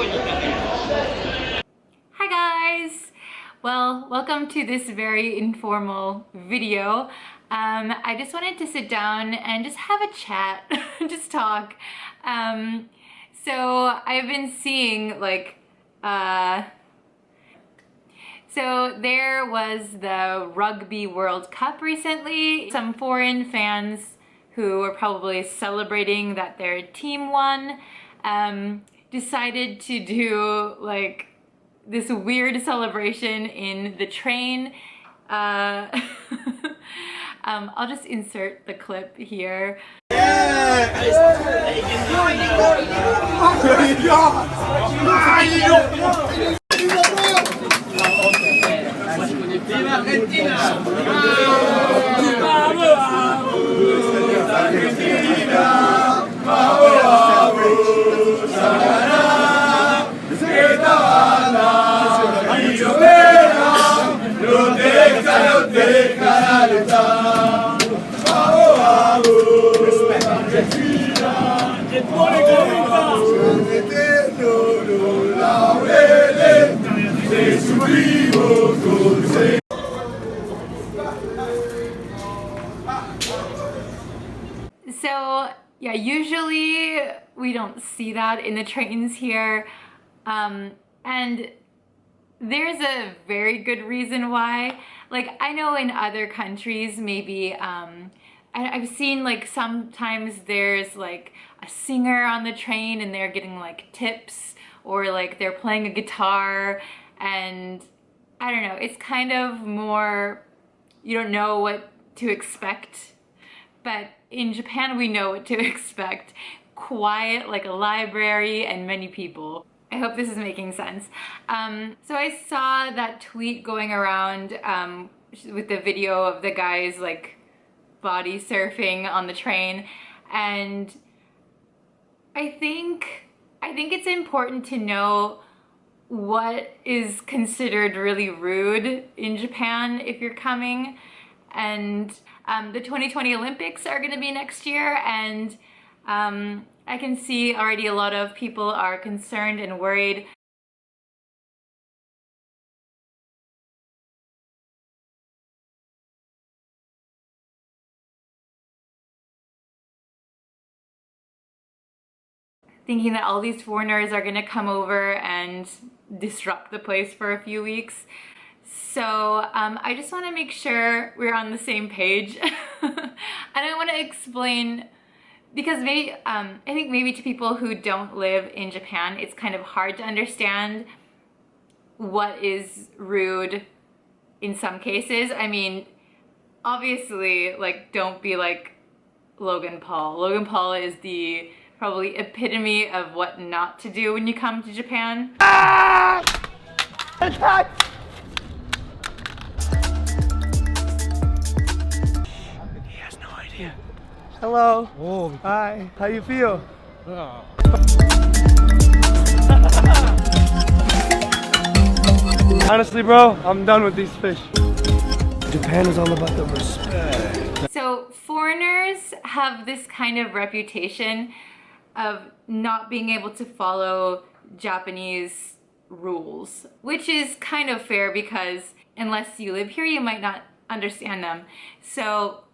Hi guys! Well, welcome to this very informal video. I just wanted to sit down and just have a chat, just talk. So I've been seeing so there was the Rugby World Cup recently. Some foreign fans who were probably celebrating that their team won decided to do like this weird celebration in the train. I'll just insert the clip here. So yeah, usually we don't see that in the trains here, and there's a very good reason why. Like, I know in other countries maybe I've seen like sometimes there's like a singer on the train and they're getting like tips, or like they're playing a guitar, and I don't know, it's kind of more, you don't know what to expect. But in Japan, we know what to expect. Quiet, like a library, and many people. I hope this is making sense. So I saw that tweet going around with the video of the guys like body surfing on the train, and I think it's important to know what is considered really rude in Japan if you're coming. And the 2020 Olympics are going to be next year, and I can see already a lot of people are concerned and worried. Thinking that all these foreigners are going to come over and disrupt the place for a few weeks. So I just want to make sure we're on the same page. And I want to explain, because maybe I think maybe to people who don't live in Japan, it's kind of hard to understand what is rude in some cases. I mean, obviously, like, don't be like Logan Paul. Logan Paul is the probably epitome of what not to do when you come to Japan. Ah! Attack! He has no idea. Hello. Oh. Hi. How you feel? Oh. Honestly, bro, I'm done with these fish. Japan is all about the respect. So foreigners have this kind of reputation of not being able to follow Japanese rules, which is kind of fair because unless you live here, you might not understand them. So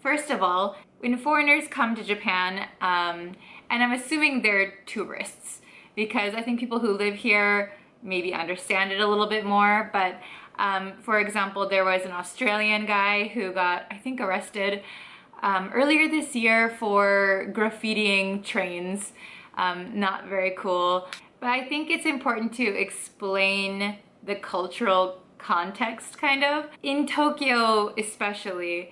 first of all, when foreigners come to Japan, and I'm assuming they're tourists, because I think people who live here maybe understand it a little bit more, but for example, there was an Australian guy who got, I think, arrested earlier this year for graffitiing trains. Not very cool. But I think it's important to explain the cultural context, kind of. In Tokyo especially,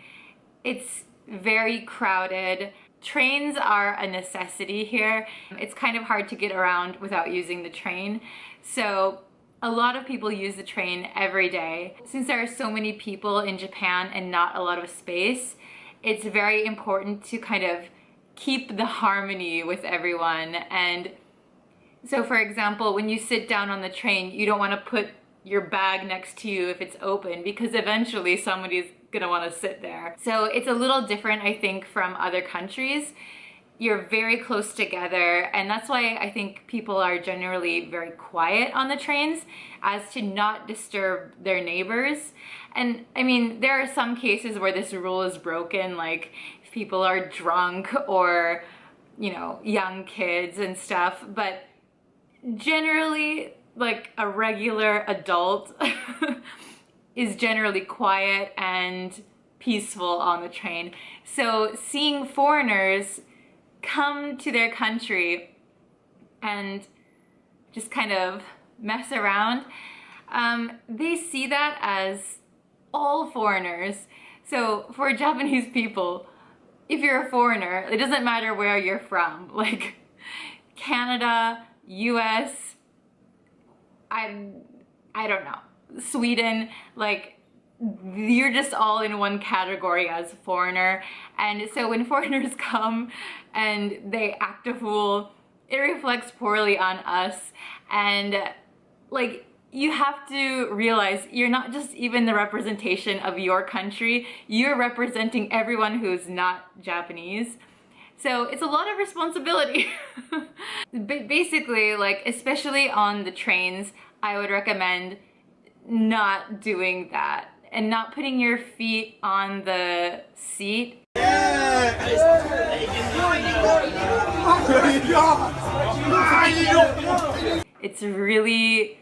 it's very crowded. Trains are a necessity here. It's kind of hard to get around without using the train. So a lot of people use the train every day. Since there are so many people in Japan and not a lot of space, it's very important to kind of keep the harmony with everyone. And so for example, when you sit down on the train, you don't want to put your bag next to you if it's open, because eventually somebody's gonna want to sit there. So it's a little different, I think, from other countries. you're very close together, and that's why I think people are generally very quiet on the trains, as to not disturb their neighbors. And I mean, there are some cases where this rule is broken, like if people are drunk or, you know, young kids and stuff, but generally, like a regular adult is generally quiet and peaceful on the train. So seeing foreigners come to their country and just kind of mess around, they see that as all foreigners. So for Japanese people, if you're a foreigner, it doesn't matter where you're from, like Canada, US, I don't know, Sweden, like you're just all in one category as a foreigner. And so when foreigners come and they act a fool, it reflects poorly on us. And like, you have to realize you're not just even the representation of your country, you're representing everyone who's not Japanese. So it's a lot of responsibility. Basically, like, especially on the trains, I would recommend not doing that and not putting your feet on the seat. It's really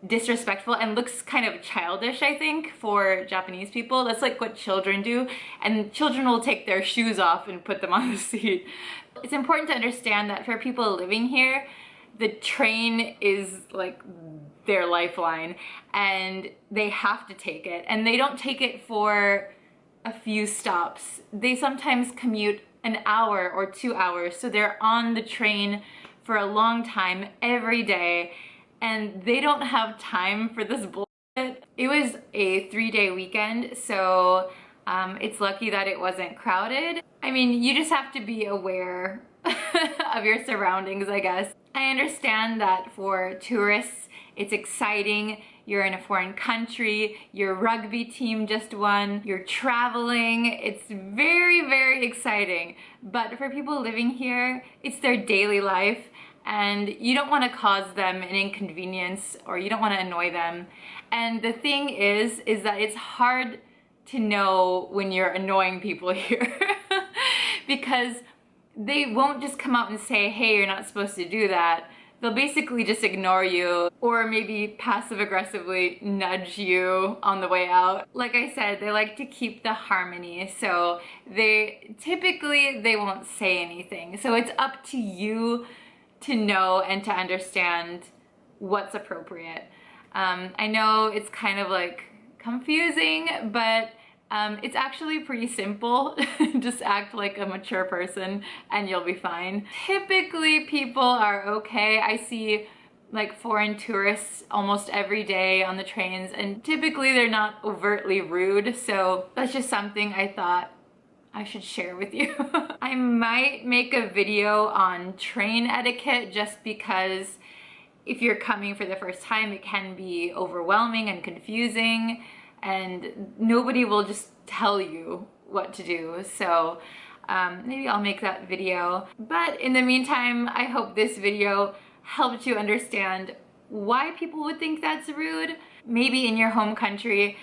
disrespectful and looks kind of childish, I think, for Japanese people. That's like what children do, and children will take their shoes off and put them on the seat. It's important to understand that for people living here, the train is like their lifeline, and they have to take it, and they don't take it for a few stops. They sometimes commute an hour or 2 hours, so they're on the train for a long time every day, and they don't have time for this bullshit. It was a 3-day weekend, so it's lucky that it wasn't crowded. I mean, you just have to be aware of your surroundings, I guess. I understand that for tourists, it's exciting. You're in a foreign country, your rugby team just won, you're traveling. It's very, very exciting. But for people living here, it's their daily life, and you don't want to cause them an inconvenience, or you don't want to annoy them. And the thing is that it's hard to know when you're annoying people here because they won't just come out and say, hey, you're not supposed to do that. They'll basically just ignore you, or maybe passive aggressively nudge you on the way out. Like I said, they like to keep the harmony, so they won't say anything. So it's up to you to know and to understand what's appropriate. I know it's kind of like confusing, but it's actually pretty simple. Just act like a mature person and you'll be fine. Typically people are okay. I see like foreign tourists almost every day on the trains, and typically they're not overtly rude, so that's just something I thought I should share with you. I might make a video on train etiquette, just because if you're coming for the first time, it can be overwhelming and confusing, and nobody will just tell you what to do. So maybe I'll make that video. But in the meantime, I hope this video helped you understand why people would think that's rude. Maybe in your home country,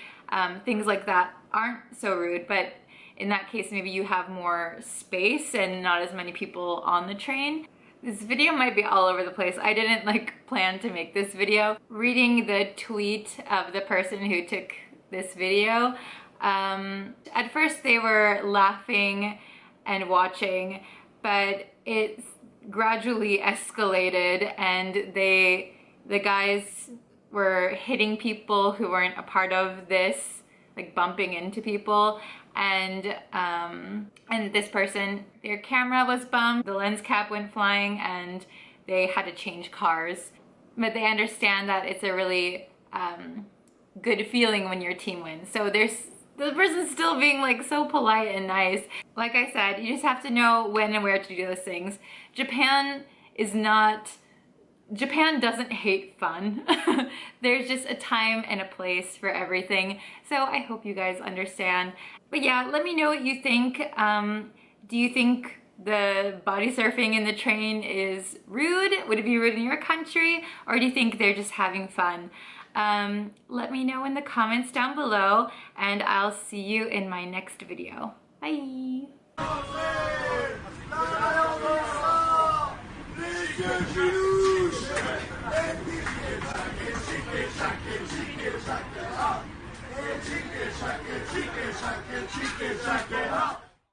things like that aren't so rude, but in that case, maybe you have more space and not as many people on the train. This video might be all over the place. I didn't like plan to make this video. Reading the tweet of the person who took this video, at first they were laughing and watching, but it's gradually escalated, and the guys were hitting people who weren't a part of this, like bumping into people, and this person, their camera was bumped, the lens cap went flying, and they had to change cars. But they understand that it's a really good feeling when your team wins. So the person's still being like so polite and nice. Like I said, you just have to know when and where to do those things. Japan doesn't hate fun. There's just a time and a place for everything. So I hope you guys understand. But yeah, let me know what you think. Do you think the body surfing in the train is rude? Would it be rude in your country? Or do you think they're just having fun? Let me know in the comments down below, and I'll see you in my next video. Bye!